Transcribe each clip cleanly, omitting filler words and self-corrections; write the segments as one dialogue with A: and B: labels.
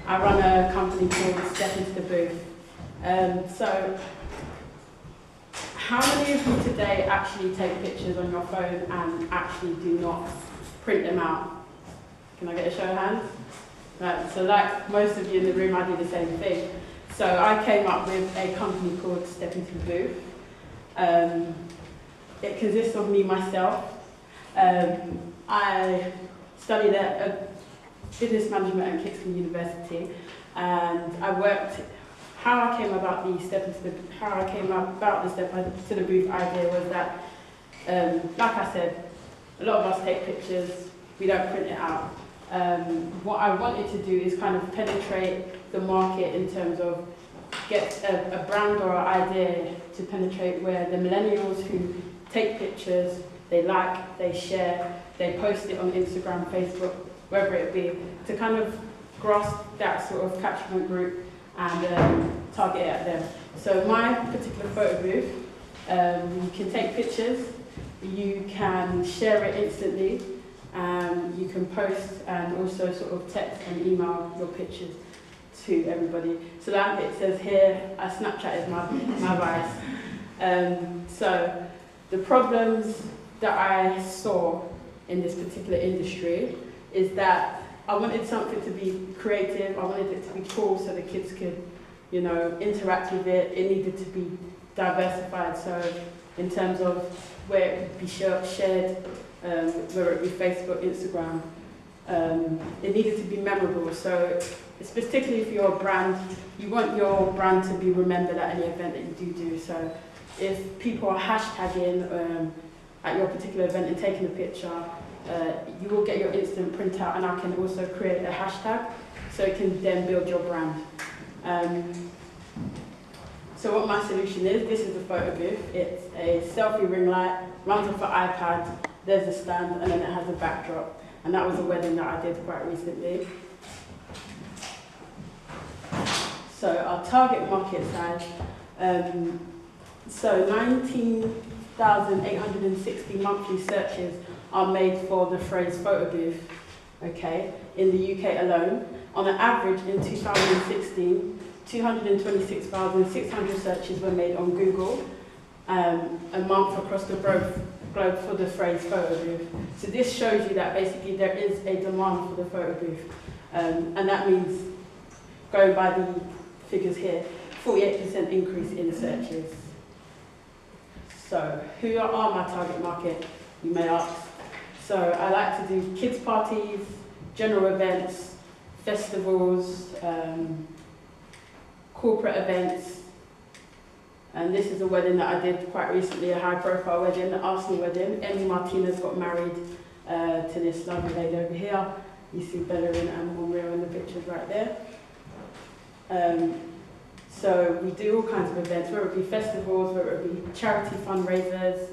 A: I run a company called Step Into the Booth. So, how many of you today actually take pictures on your phone and actually do not print them out? Can I get a show of hands? Right, so like most of you in the room, I do the same thing. So I came up with a company called Step Into the Booth. It consists of me, myself. I studied at business management at Kingston University, and I worked. How I came about the Step Into the Booth idea was that, like I said, a lot of us take pictures, we don't print it out. What I wanted to do is kind of penetrate the market in terms of get a brand or an idea to penetrate where the millennials who take pictures, they like, they share, they post it on Instagram, Facebook, wherever it be, to kind of grasp that sort of catchment group and target it at them. So my particular photo booth, you can take pictures, you can share it instantly, you can post and also sort of text and email your pictures to everybody. So like it says here, Snapchat is my vice. So the problems that I saw in this particular industry is that I wanted something to be creative, I wanted it to be cool so the kids could, you know, interact with it. It needed to be diversified, so in terms of where it would be shared, whether it be Facebook, Instagram, it needed to be memorable. So it's particularly if you're a brand, you want your brand to be remembered at any event that you do. So if people are hashtagging at your particular event and taking a picture, you will get your instant printout, and I can also create a hashtag so it can then build your brand. So what my solution is, this is the photo booth. It's a selfie ring light, runs off an iPad, there's a stand, and then it has a backdrop. And that was a wedding that I did quite recently. So our target market size, so 19,860 monthly searches are made for the phrase photo booth, okay, in the UK alone. On an average in 2016, 226,600 searches were made on Google a month across the globe for the phrase photo booth. So this shows you that basically there is a demand for the photo booth. And that means, going by the figures here, 48% increase in searches. So who are my target market, you may ask? So I like to do kids parties, general events, festivals, corporate events. And this is a wedding that I did quite recently, a high profile wedding, the Arsenal wedding. Emmy Martinez got married to this lovely lady over here. You see Bellerin and Monreal in the pictures right there. So we do all kinds of events, whether it be festivals, whether it be charity fundraisers,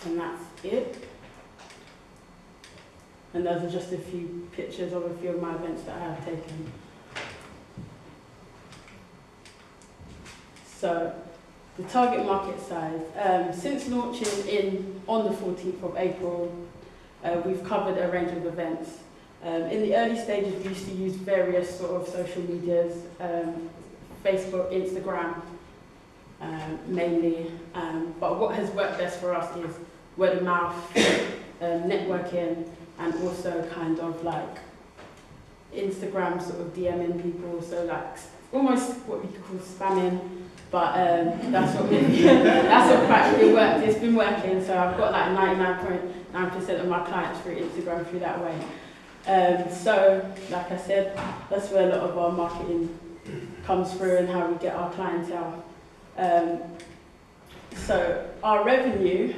A: and that's it. And those are just a few pictures of a few of my events that I have taken. So, the target market size. Since launching on the 14th of April, we've covered a range of events. In the early stages, we used to use various sort of social medias, Facebook, Instagram, mainly. But what has worked best for us is word of mouth, networking, and also kind of like Instagram sort of DMing people, so like almost what we call spamming, but that's what quite really worked. It's been working, so I've got like 99.9% of my clients through Instagram through that way. So, like I said, that's where a lot of our marketing comes through and how we get our clientele. So, our revenue,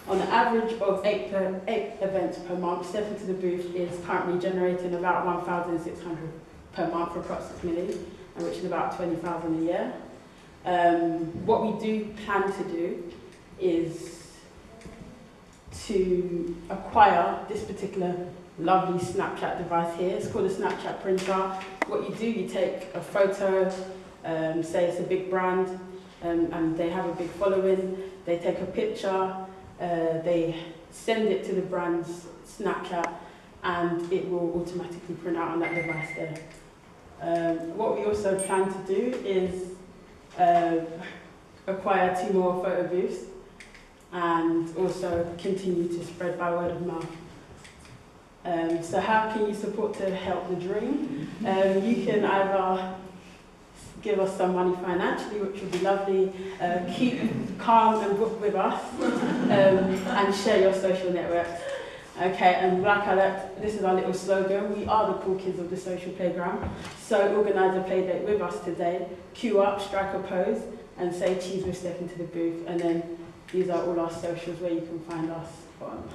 A: on an average of eight events per month, Step Into the Booth is currently generating about 1,600 per month approximately, which is about 20,000 a year. What we do plan to do is to acquire this particular lovely Snapchat device here. It's called a Snapchat printer. What you do, you take a photo, say it's a big brand, and they have a big following. They take a picture, they send it to the brand's Snapchat, and it will automatically print out on that device there. What we also plan to do is acquire 2 more photo booths and also continue to spread by word of mouth. So how can you support to help the dream? You can either give us some money financially, which would be lovely, keep calm and book with us, and share your social networks. Okay, and like this is our little slogan: we are the cool kids of the social playground. So organise a play date with us today, queue up, strike a pose, and say cheese, we're stepping to the booth. And then these are all our socials where you can find us on.